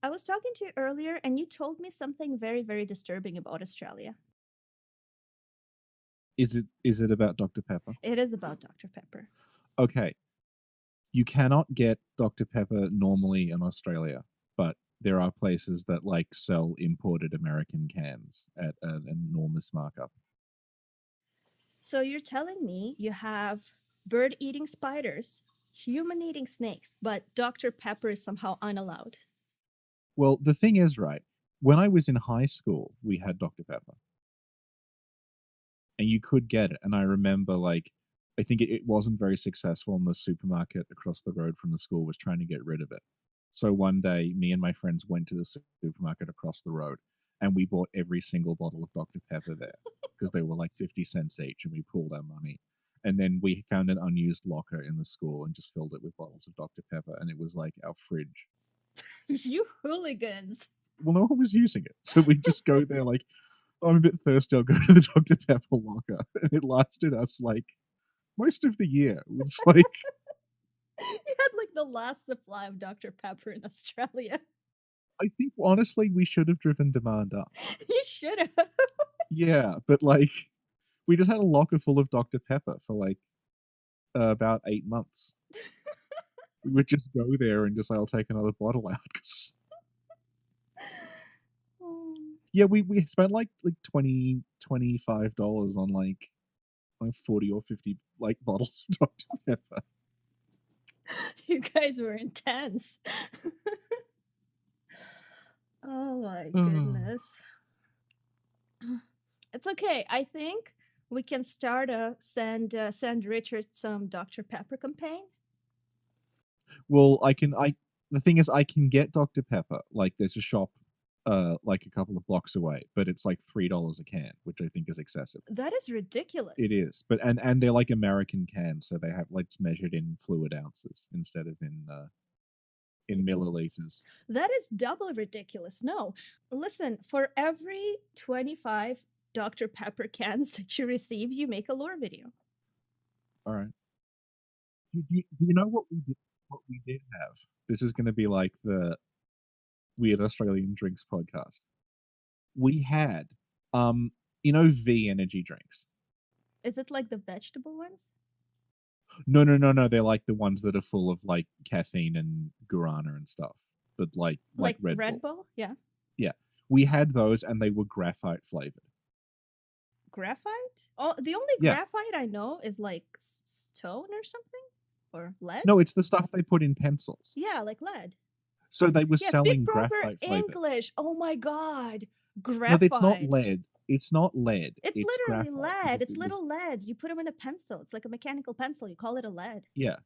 I was talking to you earlier and you told me something very, very disturbing about Australia. Is it about Dr. Pepper? It is about Dr. Pepper. Okay, you cannot get Dr. Pepper normally in Australia, but there are places that like sell imported American cans at an enormous markup. So you're telling me you have bird eating spiders, human eating snakes, but Dr. Pepper is somehow unallowed. Well, the thing is, right, when I was in high school, we had Dr. Pepper, and you could get it. And I remember, like, I think it wasn't very successful, and the supermarket across the road from the school was trying to get rid of it. So one day, me and my friends went to the supermarket across the road, and we bought every single bottle of Dr. Pepper there because they were like 50 cents each, and we pooled our money. And then we found an unused locker in the school and just filled it with bottles of Dr. Pepper, and it was like our fridge. You hooligans. Well, no one was using it, so we just go there like, "Oh, I'm a bit thirsty. I'll go to the Dr. Pepper locker," and it lasted us like most of the year. It was like, You had like the last supply of Dr. Pepper in Australia. I think honestly we should have driven demand up. You should have. Yeah, but like we just had a locker full of Dr. Pepper for like about 8 months. We would just go there and just say, "I'll take another bottle out." 'Cause Mm. yeah, we spent like 20 $25 on like 40 or 50 like bottles of Dr. Pepper. You guys were intense. Oh my Oh. goodness. It's okay. I think we can start a send Richard some Dr. Pepper campaign. Well, I the thing is I can get Dr. Pepper. Like there's a shop like a couple of blocks away, but it's like $3 a can, which I think is excessive. That is It ridiculous. is. But and they're like American cans, so they have like it's measured in fluid ounces instead of in milliliters. That is double ridiculous. No, listen, for every 25 Dr. Pepper cans that you receive, you make a lore video. All right. Do you know what we did have? This is going to be like the Weird Australian Drinks podcast. We had V energy drinks. Is it like the vegetable ones? No, no, no, no. They're like the ones that are full of like caffeine and guarana and stuff. But like Like Red Red Bull. Bull? Yeah. Yeah. We had those and they were graphite flavored. Graphite? Oh, the only Yeah. graphite I know is like stone or something? Or lead? No, it's the stuff they put in pencils. Yeah, like lead. So they were Yeah, speak selling proper graphite flavored. English. Oh my god. No, it's not Graphite. lead. It's not lead. It's It's literally graphite lead. because It's it was little leads. You put them in a pencil. It's like a mechanical pencil. You call it a lead. yeah.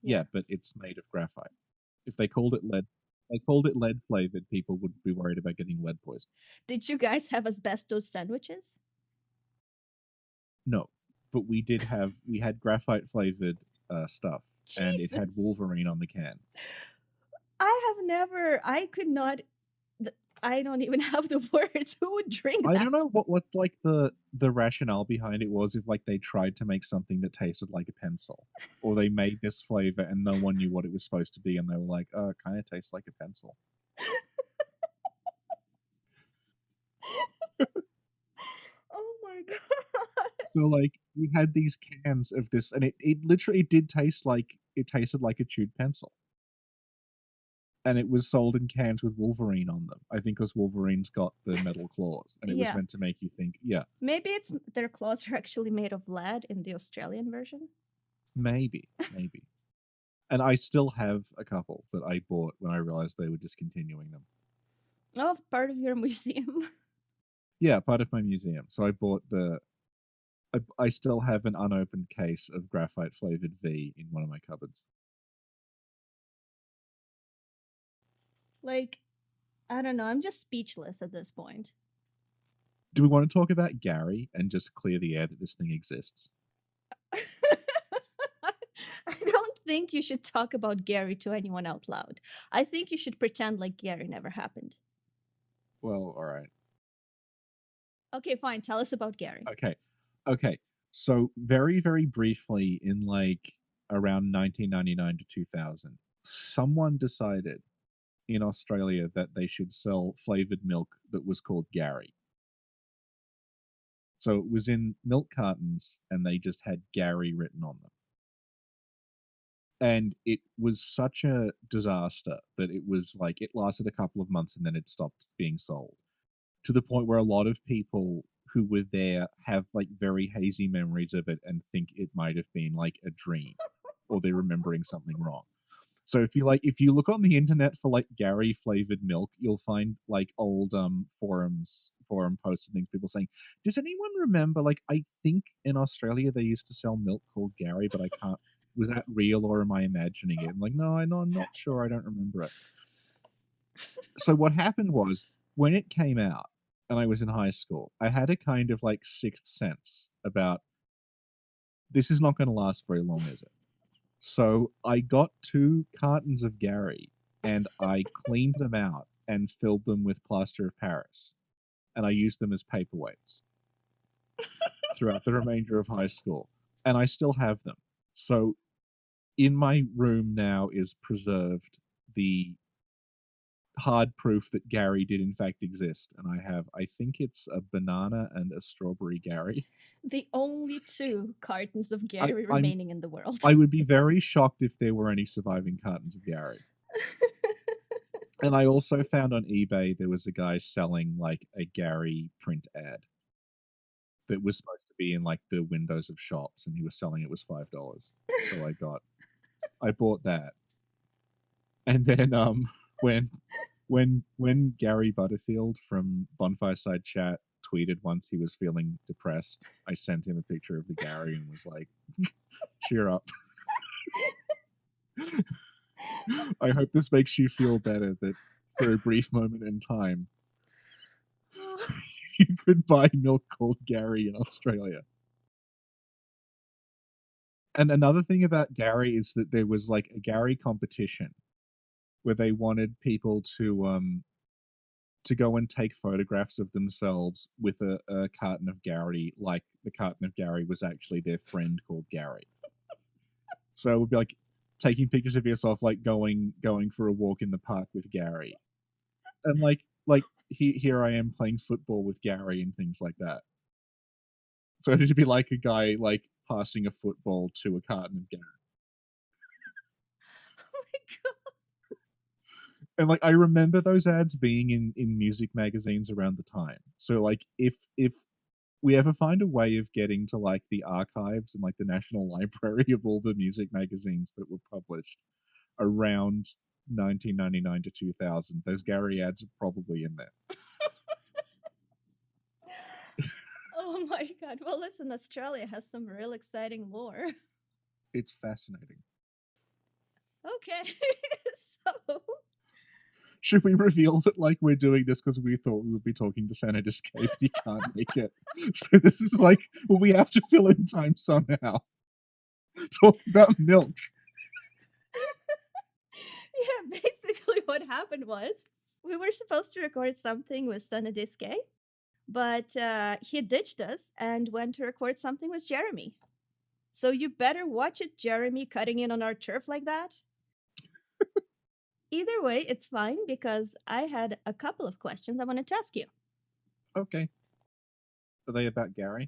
Yeah. Yeah, but it's made of graphite. If they called it lead, they called it lead flavored, people would be worried about getting lead poison. Did you guys have asbestos sandwiches? No, but we had graphite flavored stuff, and it had Jesus. Wolverine on the can. I have never, I could not, I don't even have the words. Who would drink I that? don't know what like the rationale behind it was. If like they tried to make something that tasted like a pencil, or they made this flavor and no one knew what it was supposed to be, and they were like, "Oh, it kind of tastes like a pencil." Oh my god. So like we had these cans of this, and it literally did taste like it tasted like a chewed pencil, and it was sold in cans with Wolverine on them. I think because Wolverine's got the metal claws, and it was Yeah. meant to make you think, yeah, Maybe it's their claws are actually made of lead in the Australian version. maybe. And I still have a couple that I bought when I realized they were discontinuing them. Oh, part of your museum. Yeah, part of my museum. So I bought I still have an unopened case of graphite flavored V in one of my cupboards. Like, I don't know. I'm just speechless at this point. Do we want to talk about Gary and just clear the air that this thing exists? I don't think you should talk about Gary to anyone out loud. I think you should pretend like Gary never happened. Well, all right. Okay, fine. Tell us about Gary. Okay. Okay. So very, very briefly in like around 1999 to 2000, someone decided in Australia that they should sell flavored milk that was called Gary. So it was in milk cartons and they just had Gary written on them. And it was such a disaster that it was like it lasted a couple of months and then it stopped being sold, to the point where a lot of people who were there have like very hazy memories of it and think it might have been like a dream or they're remembering something wrong. So if you look on the internet for like Gary flavored milk, you'll find like old forum posts and things, people saying, "Does anyone remember, like, I think in Australia they used to sell milk called Gary, but I can't, was that real or am I imagining it?" I'm like, no, I'm not sure, I don't remember it. So what happened was, when it came out and I was in high school, I had a kind of like sixth sense about, this is not going to last very long, is it? So I got 2 cartons of Gary and I cleaned them out and filled them with plaster of Paris. And I used them as paperweights throughout the remainder of high school. And I still have them. So in my room now is preserved the hard proof that Gary did in fact exist. And I have, I think it's a banana and a strawberry Gary. The only 2 cartons of I, Gary I'm remaining in the world. I would be very shocked if there were any surviving cartons of Gary. And I also found on eBay there was a guy selling like a Gary print ad that was supposed to be in like the windows of shops, and he was selling it was $5. So I bought that. And then when Gary Butterfield from Bonfireside Chat tweeted once he was feeling depressed, I sent him a picture of the Gary and was like, cheer up. I hope this makes you feel better that for a brief moment in time you could buy milk called Gary in Australia. And another thing about Gary is that there was like a Gary competition where they wanted people to go and take photographs of themselves with a carton of Gary, like the carton of Gary was actually their friend called Gary. So it would be like taking pictures of yourself like going for a walk in the park with Gary. And like here I am playing football with Gary and things like that. So it'd be like a guy like passing a football to a carton of Gary. Oh my god. And like I remember those ads being in music magazines around the time. So like if we ever find a way of getting to like the archives and like the National Library of all the music magazines that were published around 1999 to 2000, those Gary ads are probably in there. Oh my god. Well, listen, Australia has some real exciting lore. It's fascinating. Okay. So Should we reveal that like we're doing this because we thought we would be talking to Senator Escape? He can't make it. So this is like, well, we have to fill in time somehow. Talk about milk. yeah, basically what happened was we were supposed to record something with Senator Escape, but he ditched us and went to record something with Jeremy. So you better watch it, Jeremy, cutting in on our turf like that. Either way, it's fine because I had a couple of questions I wanted to ask you. Okay. Are they about Gary?